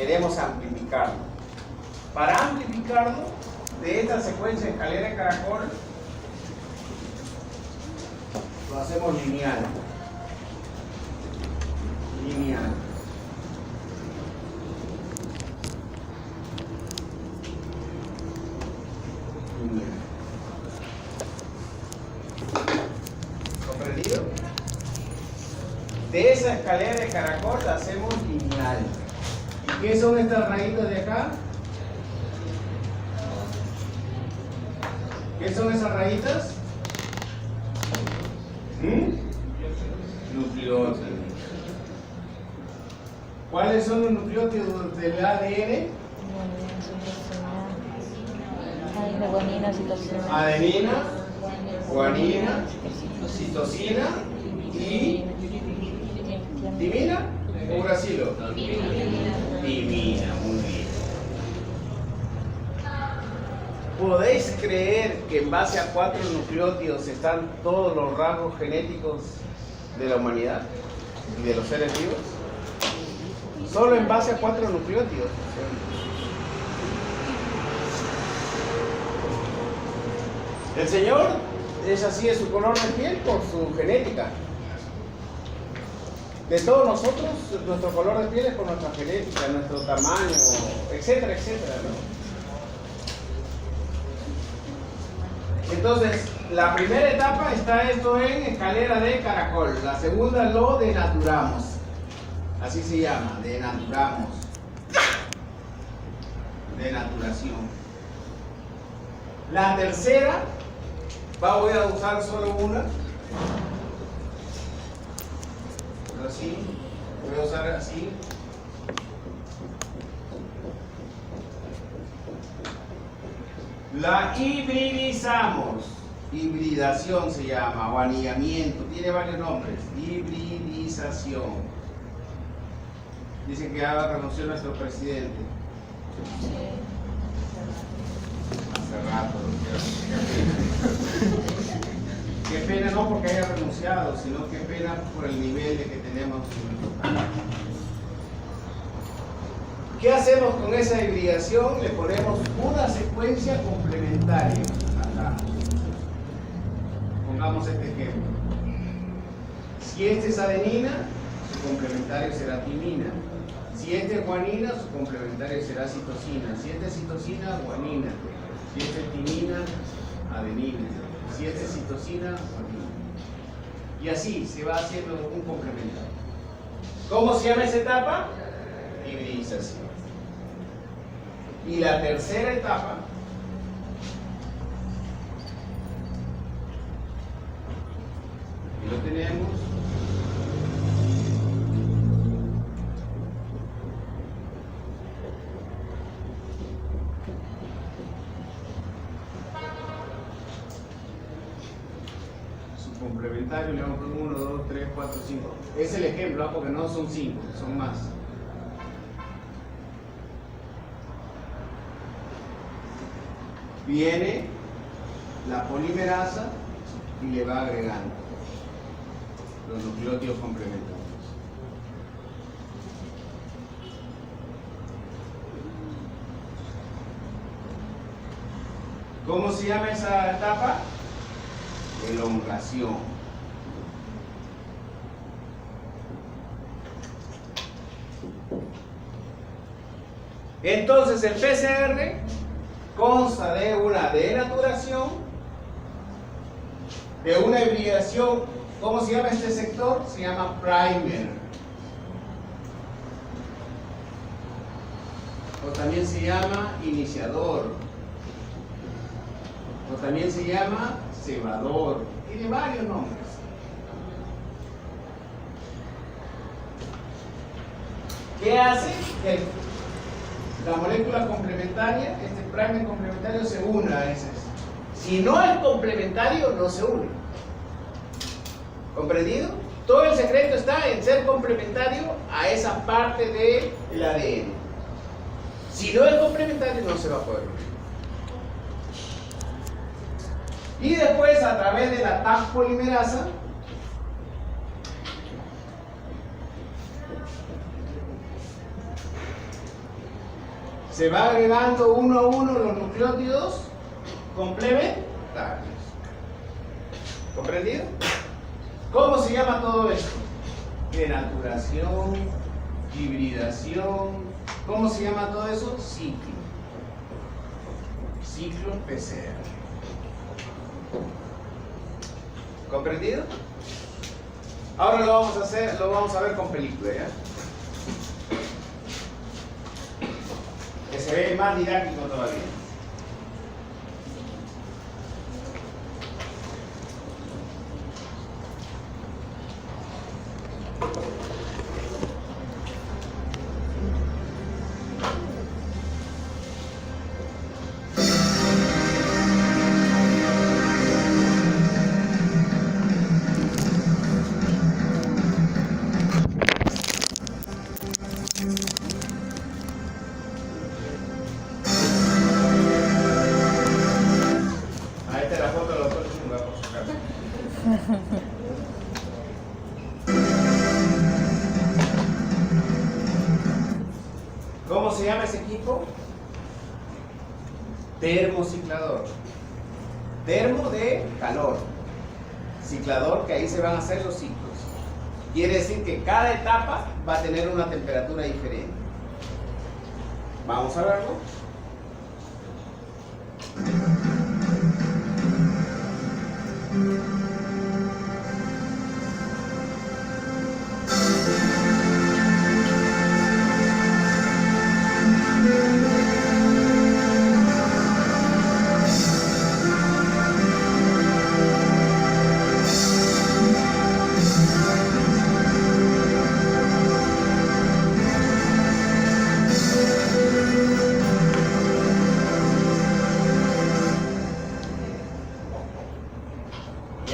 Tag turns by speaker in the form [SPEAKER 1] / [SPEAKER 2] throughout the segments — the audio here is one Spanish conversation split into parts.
[SPEAKER 1] queremos amplificarlo. Para amplificarlo, de esta secuencia de escalera de caracol, lo hacemos lineal. Lineal. Lineal. ¿Comprendido? De esa escalera de caracol la hacemos lineal. ¿Y qué son estas raíces de acá? ¿Qué son esas raíces? Nucleótidos. ¿Cuáles son los nucleótidos del ADN?
[SPEAKER 2] Guanina, citosina.
[SPEAKER 1] Adenina, guanina, citosina y timina o uracilo. Timina, muy bien. ¿Podéis creer que en base a 4 nucleótidos están todos los rasgos genéticos de la humanidad y de los seres vivos? Solo en base a 4 nucleótidos. El Señor es así de su color de piel por su genética. De todos nosotros, nuestro color de piel es por nuestra genética, nuestro tamaño, etcétera, etcétera, ¿no? Entonces, la primera etapa está esto en escalera de caracol. La segunda lo denaturamos. Así se llama, denaturamos. Denaturación. La tercera, voy a usar solo una. Así, voy a usar así. La hibridizamos. Hibridación se llama, o anillamiento, tiene varios nombres. Hibridización. Dice que ha renunciado nuestro presidente. Hace rato. Qué pena, no porque haya renunciado, sino qué pena por el nivel de que tenemos en nuestro canal. ¿Qué hacemos con esa hibridación? Le ponemos una secuencia complementaria acá. Pongamos este ejemplo. Si este es adenina, su complementario será timina. Si este es guanina, su complementario será citosina. Si este es citosina, guanina. Si este es timina, adenina. Si este es citosina, guanina. Y así se va haciendo un complementario. ¿Cómo se llama esa etapa? Hibridización. Y la tercera etapa y lo tenemos su complementario, le vamos a poner 1, 2, 3, 4, 5. Es el ejemplo, porque no son 5, son más. Viene la polimerasa y le va agregando los nucleótidos complementarios. ¿Cómo se llama esa etapa? Elongación. Entonces el PCR consta de una denaturación, de una hibridación. ¿Cómo se llama este sector? Se llama primer. O también se llama iniciador. O también se llama cebador. Tiene varios nombres. ¿Qué hace? La molécula complementaria, este primer complementario, se une a ese. Si no es complementario, no se une. ¿Comprendido? Todo el secreto está en ser complementario a esa parte del ADN. Si no es complementario, no se va a poder unir. Y después, a través de la Taq polimerasa, Se va agregando uno a uno los nucleótidos complementarios. ¿Comprendido? ¿Cómo se llama todo esto? Denaturación, hibridación. ¿Cómo se llama todo eso? Ciclo. Ciclo PCR. ¿Comprendido? Ahora lo vamos a ver con película, ¿ya? Que se ve más didáctico todavía. ¿Cómo se llama ese equipo? Termociclador. Termo de calor. Ciclador, que ahí se van a hacer los ciclos. Quiere decir que cada etapa va a tener una temperatura diferente. Vamos a verlo.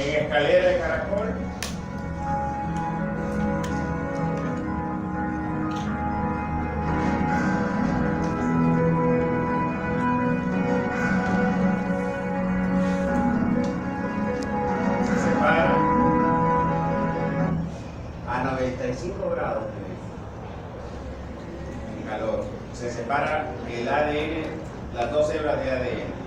[SPEAKER 1] En escalera de caracol. Se separa a 95 grados en calor. Se separa el ADN, las dos hebras de ADN.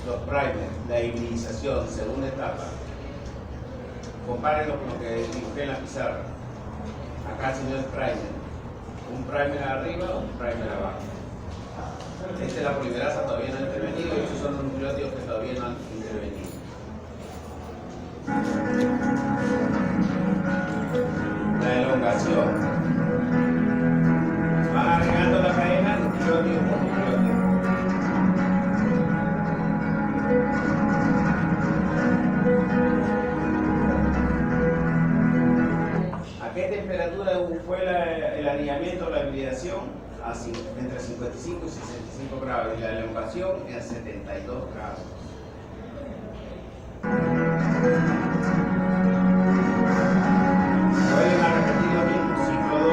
[SPEAKER 1] Los primers, la hibridización, segunda etapa. Compárenlo con lo que dibujé en la pizarra. Acá se dio el primer. Un primer arriba, un primer abajo. Esta es la polimerasa, todavía no ha intervenido, y estos son los nucleótidos que todavía no han intervenido. La elongación. Van agregando la cadena nucleótido por nucleótido. ¿A qué temperatura fue el anillamiento o la hibridación? Entre 55 y 65 grados, y la elongación a 72 grados. Vuelven a repetir lo mismo, ciclo 2.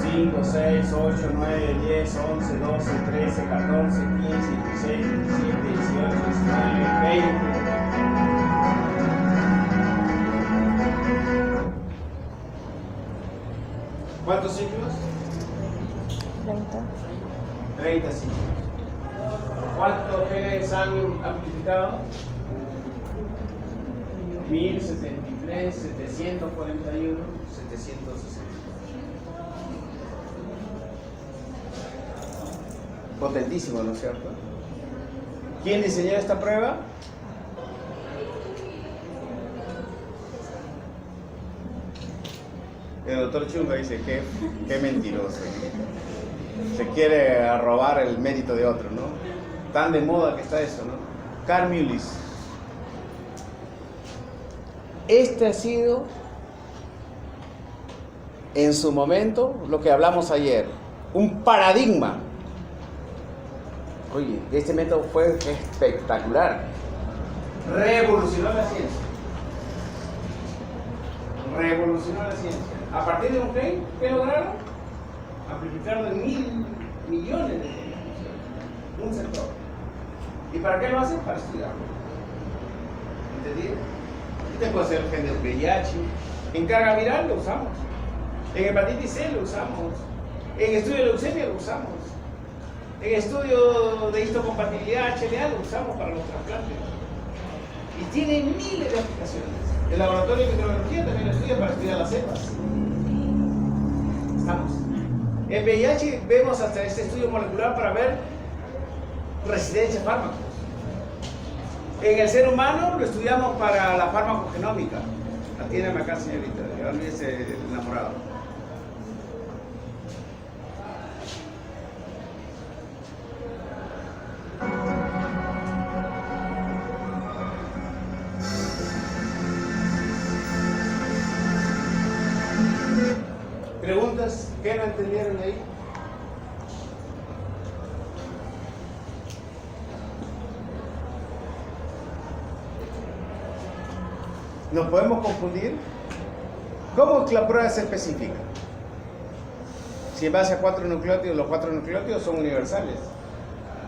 [SPEAKER 1] 5, 6, 8, 9, 10, 11, 12, 13, 14, 15, 16, 17, 18, 19, 20. ¿Cuántos ciclos?
[SPEAKER 2] 30.
[SPEAKER 1] 30 ciclos. ¿Cuántos genes han amplificado? 1073, 741, 760. Potentísimo, ¿no es cierto? ¿Quién diseñó esta prueba? El doctor Chunga dice que mentiroso. Se quiere robar el mérito de otro, ¿no? Tan de moda que está eso, ¿no? Carl Mullis. Este ha sido, en su momento, lo que hablamos ayer, un paradigma. Oye, este método fue espectacular. Revolucionó la ciencia. Revolucionó la ciencia. A partir de un gen, ¿qué lograron? Amplificarlo en 1.000 millones de genes. Un sector. ¿Y para qué lo hacen? Para estudiarlo. ¿Entendido? Este puede ser el gen del VIH. En carga viral lo usamos. En hepatitis C lo usamos. En estudio de leucemia lo usamos. En estudio de histocompatibilidad HLA lo usamos para los trasplantes. Y tiene miles de aplicaciones. El laboratorio de microbiología también lo estudia para estudiar las cepas. Estamos. En VIH vemos hasta este estudio molecular para ver resistencia a fármacos. En el ser humano lo estudiamos para la farmacogenómica. Atiéndame acá, señorita. Ya olvídese el enamorado. ¿Preguntas? ¿Qué no entendieron de ahí? ¿Nos podemos confundir? ¿Cómo la prueba se especifica? Si en base a 4 nucleótidos, los 4 nucleótidos son universales.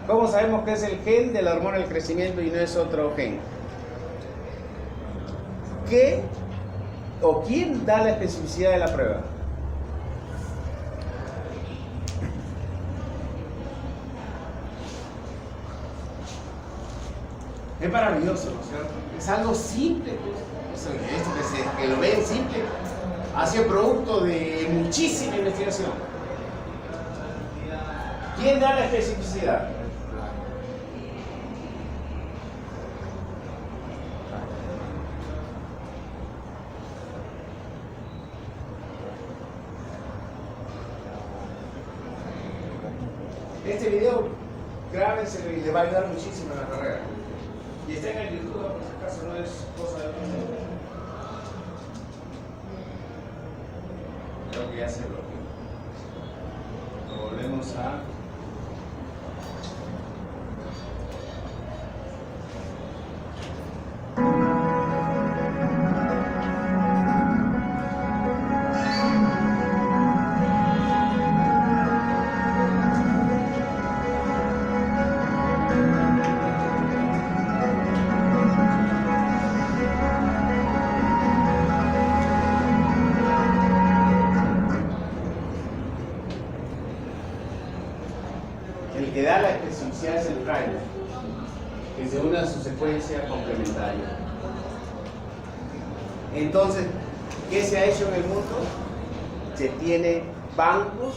[SPEAKER 1] ¿Cómo sabemos que es el gen de la hormona del crecimiento y no es otro gen? ¿Qué o quién da la especificidad de la prueba? Es maravilloso, ¿no es cierto? Es algo simple, pues. Esto que lo ven simple ha sido producto de muchísima investigación. ¿Quién da la especificidad? Este video, grábenselo y le va a ayudar muchísimo en la carrera. Y está en el YouTube, por si acaso, no es cosa de otro mundo. Creo que ya se bloqueó. Lo volvemos a... El que da la especificidad es el primer, que se une a su secuencia complementaria. Entonces, ¿qué se ha hecho en el mundo? Se tiene bancos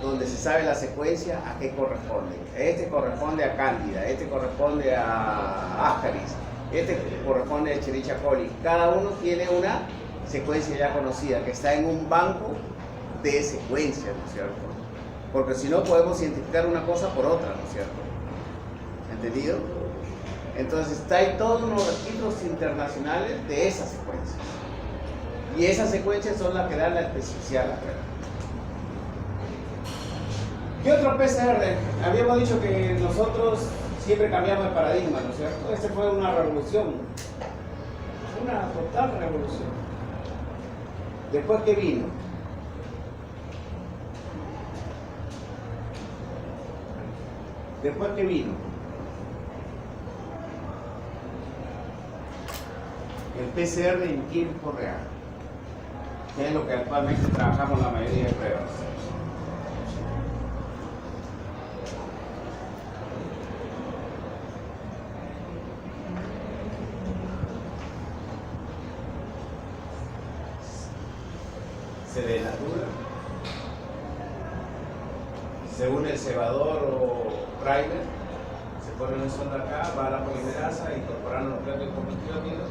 [SPEAKER 1] donde se sabe la secuencia a qué corresponde. Este corresponde a Cándida, este corresponde a Ascaris, este corresponde a Escherichia coli. Cada uno tiene una secuencia ya conocida que está en un banco de secuencia, ¿no es cierto? Porque si no podemos identificar una cosa por otra, ¿no es cierto? ¿Entendido? Entonces hay todos unos registros internacionales de esas secuencias. Y esas secuencias son las que dan la especificidad a la prueba. ¿Qué otro PCR? Habíamos dicho que nosotros siempre cambiamos de paradigma, ¿no es cierto? Este fue una revolución. Una total revolución. Después, ¿qué vino? Después, ¿qué vino? El PCR en tiempo real, que es lo que actualmente trabajamos la mayoría de pruebas. Se denatura, se une el cebador o primer, se pone una sonda acá, va a la polimerasa, incorporando nucleótidos con nucleótidos.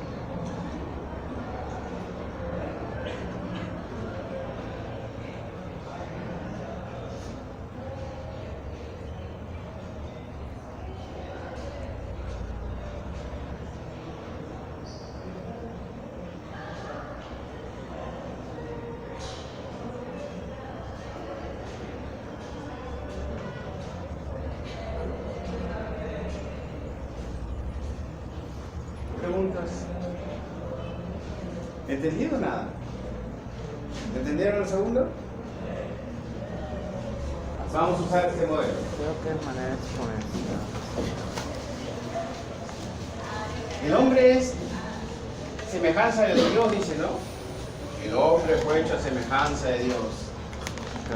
[SPEAKER 1] Preguntas. ¿Entendido nada? ¿Entendieron el segundo? Vamos a usar este modelo.
[SPEAKER 3] Creo que es manera exponencial.
[SPEAKER 1] El hombre es semejanza de Dios, dice, ¿no? El hombre fue hecho a semejanza de Dios.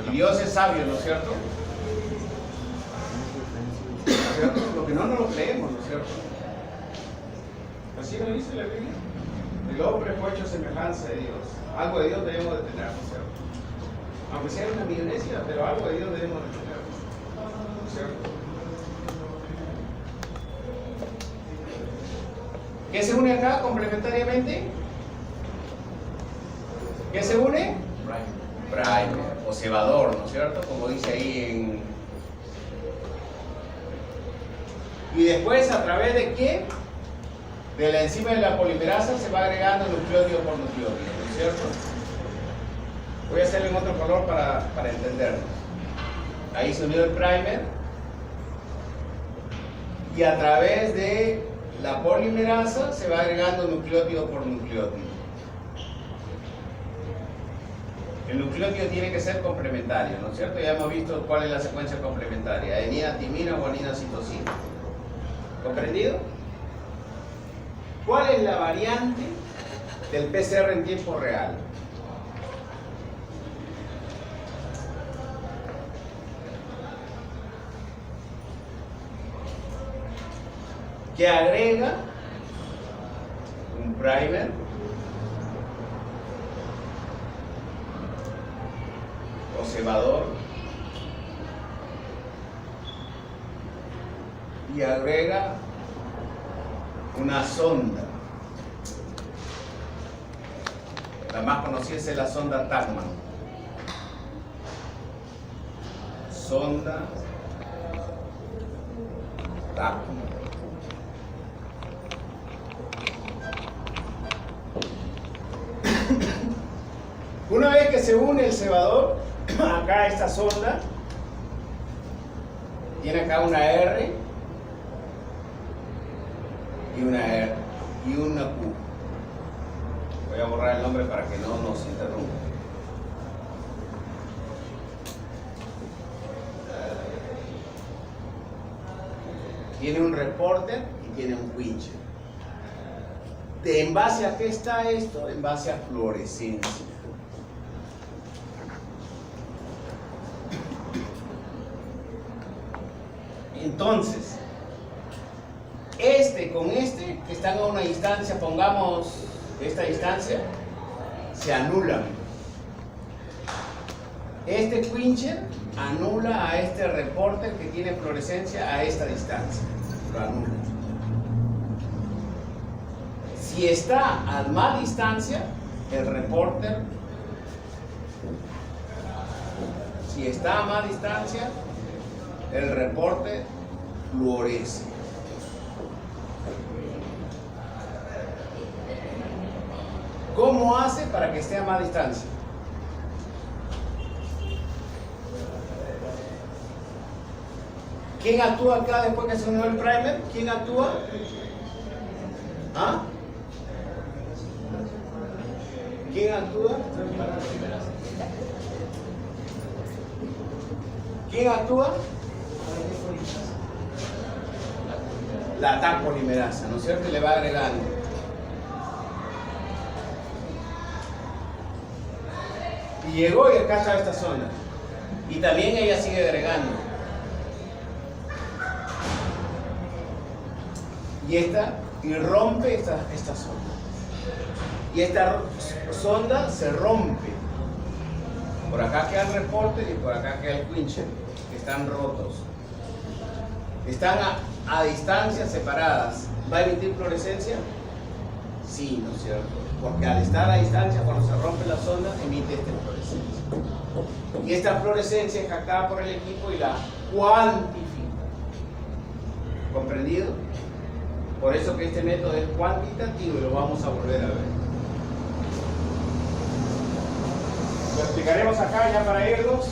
[SPEAKER 1] Y Dios es sabio, ¿no es cierto? ¿No es cierto? Lo que no nos lo creemos, ¿no es cierto? Así lo dice la Biblia. El hombre fue hecho a semejanza de Dios. Algo de Dios debemos de tener, ¿no es cierto? Aunque sea una millonesia, pero algo de Dios debemos de tener, ¿no es cierto? ¿Qué se une acá complementariamente? ¿Qué se une? Primer o cebador, ¿no es cierto? Como dice ahí en... Y después, ¿a través de qué? De la enzima de la polimerasa se va agregando nucleótido por nucleótido, ¿no es cierto? Voy a hacerle en otro color para entenderlo. Ahí se unió el primer y a través de la polimerasa se va agregando nucleótido por nucleótido. El nucleótido tiene que ser complementario, ¿no es cierto? Ya hemos visto cuál es la secuencia complementaria: adenina, timina, guanina, citosina. ¿Comprendido? ¿Cuál es la variante del PCR en tiempo real? Que agrega un primer o cebador y agrega una sonda. La más conocida es la sonda Tachman. Sonda Tachman. Una vez que se une el cebador, acá esta sonda tiene acá una R y una R y una Q. Voy a borrar el nombre para que no nos interrumpa. Tiene un reporter y tiene un quencher. ¿En base a qué está esto? En base a fluorescencia. Entonces, este con este, que están a una distancia, pongamos esta distancia, se anulan. Este quencher anula a este reporter que tiene fluorescencia a esta distancia. Lo anula. Si está a más distancia, el reporter, si está a más distancia, el reporte fluoresce. ¿Cómo hace para que esté a más distancia? ¿Quién actúa acá después que se unió el primer? ¿Quién actúa? ¿Ah? ¿Quién actúa? ¿Quién actúa? la TAC polimerasa, ¿no es cierto? Y le va agregando. Y llegó y acá está esta zona. Y también ella sigue agregando. Y rompe esta sonda. Y esta sonda se rompe. Por acá queda el reporter y por acá queda el quencher, que están rotos. Están a distancias separadas. ¿Va a emitir fluorescencia? Sí, ¿no es cierto? Porque al estar a distancia, cuando se rompe la sonda, emite esta fluorescencia. Y esta fluorescencia es captada por el equipo y la cuantifica. ¿Comprendido? Por eso que este método es cuantitativo y lo vamos a volver a ver. Lo explicaremos acá ya para irnos.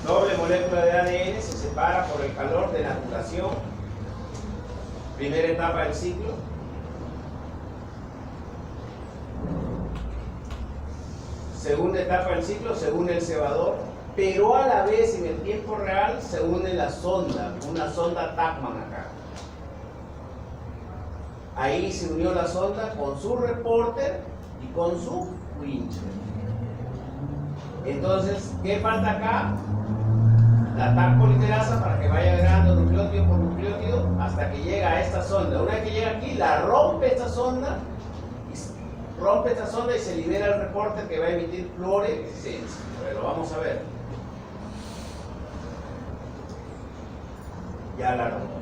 [SPEAKER 1] Doble molécula de ADN se separa por el calor de naturación. Primera etapa del ciclo. Segunda etapa del ciclo se une el cebador, pero a la vez en el tiempo real se une la sonda, una sonda Tachman acá. Ahí se unió la sonda con su reporter y con su quencher. Entonces, ¿qué falta acá? La TAC polimerasa para que vaya agregando nucleótido por nucleótido hasta que llega a esta sonda. Una vez que llega aquí, la rompe esta sonda y se libera el reporter que va a emitir fluorescencia. Pero lo vamos a ver. Ya la rompe.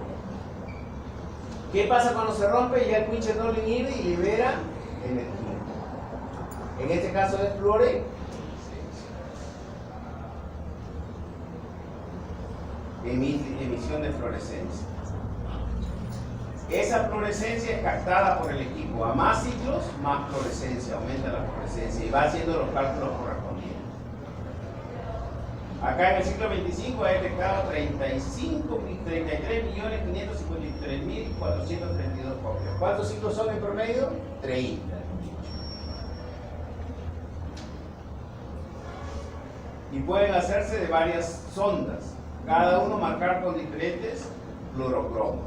[SPEAKER 1] ¿Qué pasa cuando se rompe? Ya el quencher no lo inhibe y libera energía. En este caso es fluorescencia. Emisión de fluorescencia. Esa fluorescencia es captada por el equipo. A más ciclos, más fluorescencia, aumenta la fluorescencia y va haciendo los cálculos correspondientes. Acá en el ciclo 25 ha detectado 33.553.432 copias. ¿Cuántos ciclos son en promedio? 30. Y pueden hacerse de varias sondas, cada uno marcar con diferentes fluorocromos.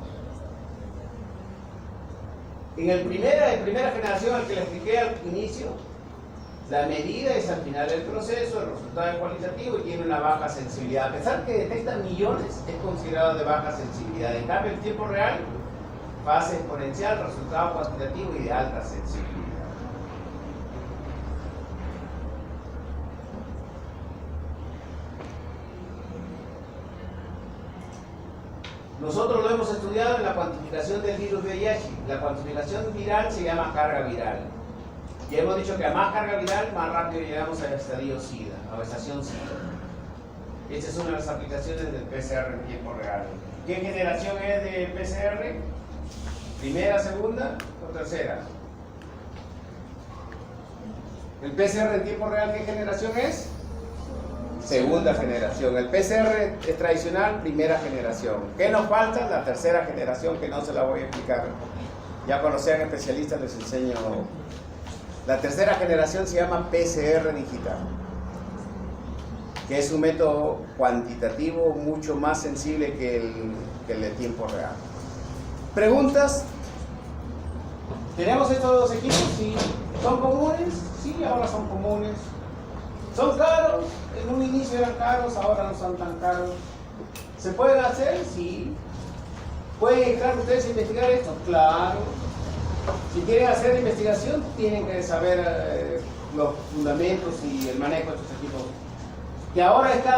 [SPEAKER 1] En el primera generación, al que le expliqué al inicio, la medida es al final del proceso, el resultado es cualitativo y tiene una baja sensibilidad. A pesar que detecta millones, es considerado de baja sensibilidad. En cambio, el tiempo real, fase exponencial, resultado cuantitativo y de alta sensibilidad. Nosotros lo hemos estudiado en la cuantificación del virus VIH. La cuantificación viral se llama carga viral. Y hemos dicho que a más carga viral, más rápido llegamos al estadio SIDA, a la estación SIDA. Esta es una de las aplicaciones del PCR en tiempo real. ¿Qué generación es de PCR? ¿Primera, segunda o tercera? ¿El PCR en tiempo real qué generación es? Segunda generación. El PCR es tradicional, primera generación. ¿Qué nos falta? La tercera generación, que no se la voy a explicar. Ya cuando sean especialistas les enseño. La tercera generación se llama PCR digital, que es un método cuantitativo mucho más sensible que el de tiempo real. ¿Preguntas? ¿Tenemos estos dos equipos? Sí. ¿Son comunes? Sí, ahora son comunes. ¿Son caros? En un inicio eran caros, ahora no son tan caros. ¿Se pueden hacer? Sí. ¿Pueden entrar ustedes a investigar esto? Claro. Si quieren hacer investigación, tienen que saber los fundamentos y el manejo de estos equipos. Que ahora está